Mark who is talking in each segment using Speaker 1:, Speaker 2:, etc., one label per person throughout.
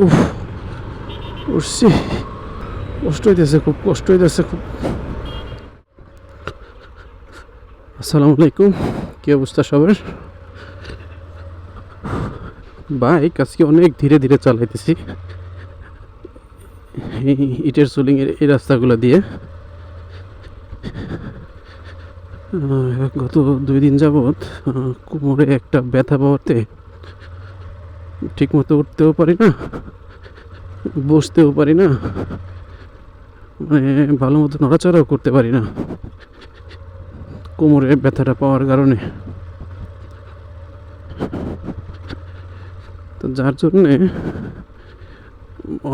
Speaker 1: উফ, উঠছি, কষ্ট হইতেছে, খুব কষ্ট হইতেছে খুব। আসসালামু আলাইকুম, কি অবস্থা সবার? বাইক আজকে অনেক ধীরে ধীরে চালাইতেছি এই ইটের সোলিংয়ের এই রাস্তাগুলো দিয়ে। গত 2 দিন যাবৎ কোমরে একটা ব্যথা পাওয়াতে ঠিক মতো উঠতেও পারি না, বসতেও পারি না, মানে ভালো মতো নড়াচড়াও করতে পারি না কোমরে ব্যথাটা পাওয়ার কারণে। তো যার জন্যে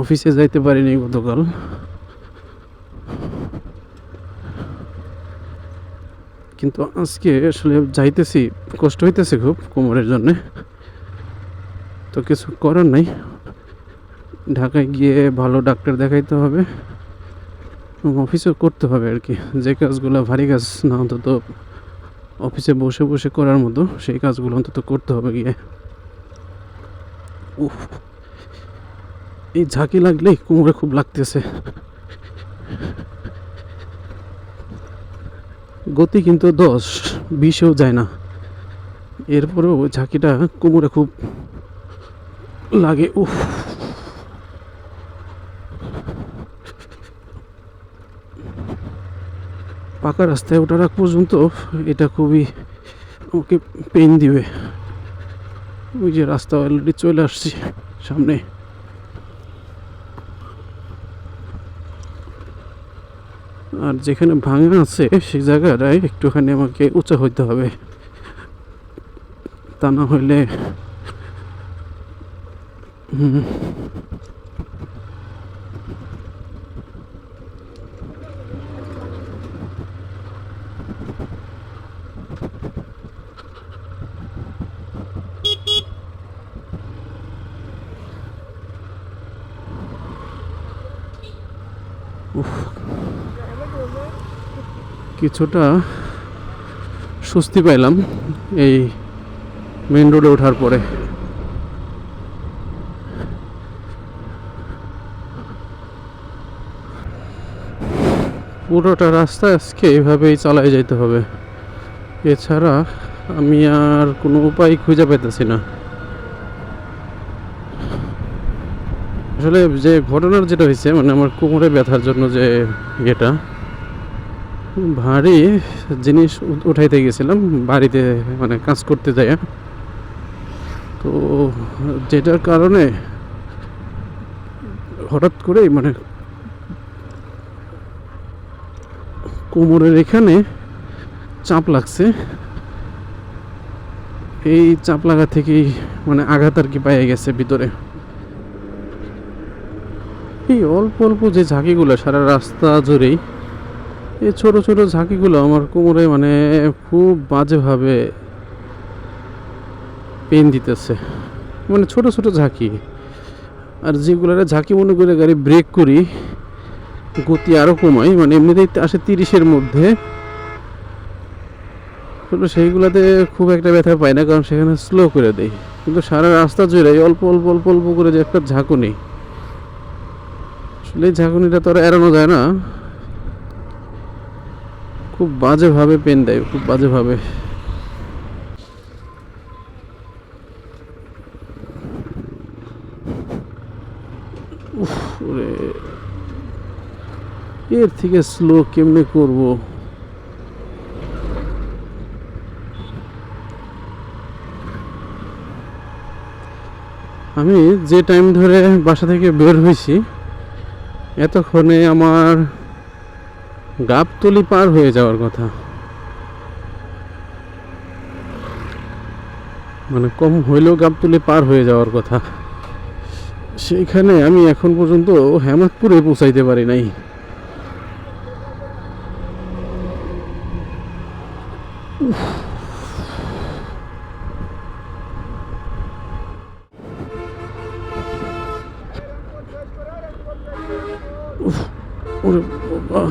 Speaker 1: অফিসে যাইতে পারিনি গতকাল। কিন্তু আজকে আসলে যাইতেছি, কষ্ট হইতেছে খুব কোমরের জন্যে। তো কিছু করার নাই, ঢাকায় গিয়ে ভালো ডাক্তার দেখাইতে হবে এবং অফিসেও করতে হবে আর কি। যে কাজগুলো ভারী কাজ না, অন্তত অফিসে বসে বসে করার মতো সেই কাজগুলো অন্তত করতে হবে গিয়ে। উফ, এই ঝাঁকি লাগলেই কোমরে খুব লাগতেছে। গতি কিন্তু 10-20-ও যায় না, এরপরেও ঝাঁকিটা কোমরে খুব লাগে। উফ, পাকা রাস্তায় ওঠার আগ পর্যন্ত এটা খুবই আমাকে পেইন দিবে। ওই যে রাস্তা অলরেডি চলে আসছি সামনে। আর যেখানে ভাঙা আছে সেই জায়গাটায় একটুখানি আমাকে উঁচা হইতে হবে, তা না হইলে কিছুটা স্বস্তি পাইলাম এই মেন রোডে ওঠার পরে। পুরোটা রাস্তা আজকে এভাবেই চালাই যেতে হবে, এছাড়া আমি আর কোনো উপায় খুঁজে পেতেছি না। আসলে যে ঘটনার যেটা হয়েছে, মানে আমার কোমরে ব্যথার জন্য যে ইয়েটা, ভারী জিনিস উঠাইতে গেছিলাম বাড়িতে, মানে কাজ করতে যাই। তো যেটার কারণে হঠাৎ করেই মানে কোমরের এখানে চাপ লাগছে। এই চাপ লাগা থেকেই মানে আঘাত আর কি পায়ে গেছে ভিতরে। এই অল্প অল্প যে ঝাঁকিগুলো সারা রাস্তা জুড়েই, এই ছোট ছোট ঝাঁকিগুলো আমার কোমরে মানে খুব বাজেভাবে পেন দিতেছে। মানে ছোট ছোট ঝাঁকি, আর যেগুলো ঝাঁকি মনে করে গাড়ি ব্রেক করি, গতি আরও কমাই, মানে এমনিতেই আসে 30-এর মধ্যে, আসলে সেইগুলোতে খুব একটা ব্যথা পাই না, কারণ সেখানে স্লো করে দেই। কিন্তু সারা রাস্তা জুড়ে অল্প অল্প অল্প অল্প করে যে একটা ঝাঁকুনি, আসলে এই ঝাঁকুনিটা তো আর এড়ানো যায় না, খুব বাজেভাবে পেন দেয়, খুব বাজেভাবে। উফ, এর থেকে স্লো কেমনে করব? আমি যে টাইম ধরে বাসা থেকে বের হয়েছি, এতক্ষণে আমার গাবতলি পার হয়ে যাওয়ার কথা, মানে কম হইলেও গাবতলি পার হয়ে যাওয়ার কথা। সেইখানে আমি এখন পর্যন্ত হেমাদপুরে পৌঁছাইতে পারি নাই। ওরে বাবা,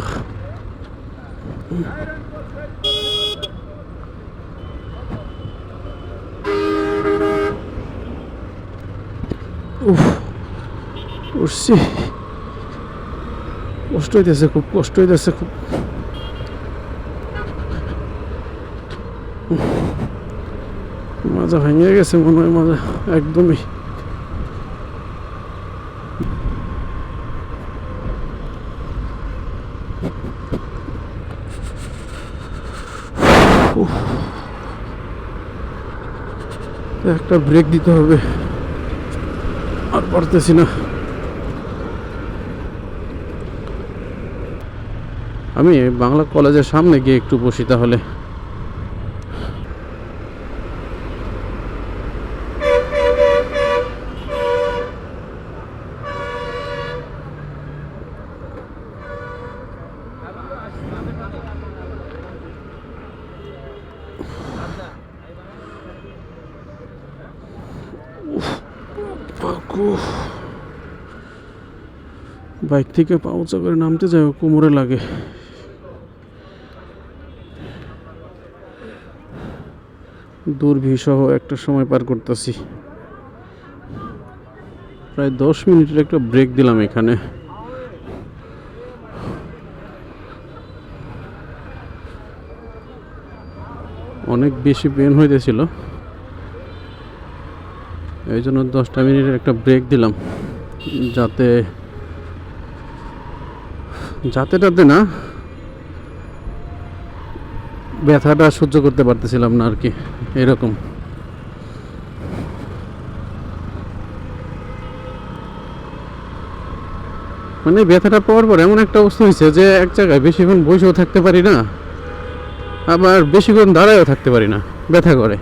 Speaker 1: উফ, উঠছি, কষ্ট হইতেছে খুব, কষ্ট হইতেছে খুব। মাজা ভেঙে গেছে মনে হয়, মাজা একদমই। একটা ব্রেক দিতে হবে, আর পারতেছি না। আমি বাংলা কলেজের সামনে গিয়ে একটু বসি তাহলে। বাইক থেকে পাউচা করে নামতে যাও, কোমরে লাগে। দুর্বিসহ একটা সময় পার করতেছি, প্রায় 10 মিনিটের একটা ব্রেক দিলাম এখানে। অনেক বেশি পেন হইতেছিল, এই জন্য 10টা মিনিটের একটা ব্রেক দিলাম, যাতে না, ব্যথাটা সহ্য করতে পারতেছিলাম না আর কি, এরকম। মানে ব্যথাটা পাওয়ার পর এমন একটা অবস্থা হয়েছে যে এক জায়গায় বেশিক্ষণ বসেও থাকতে পারি না, আবার বেশিক্ষণ দাঁড়ায়ও থাকতে পারি না, ব্যথা করে।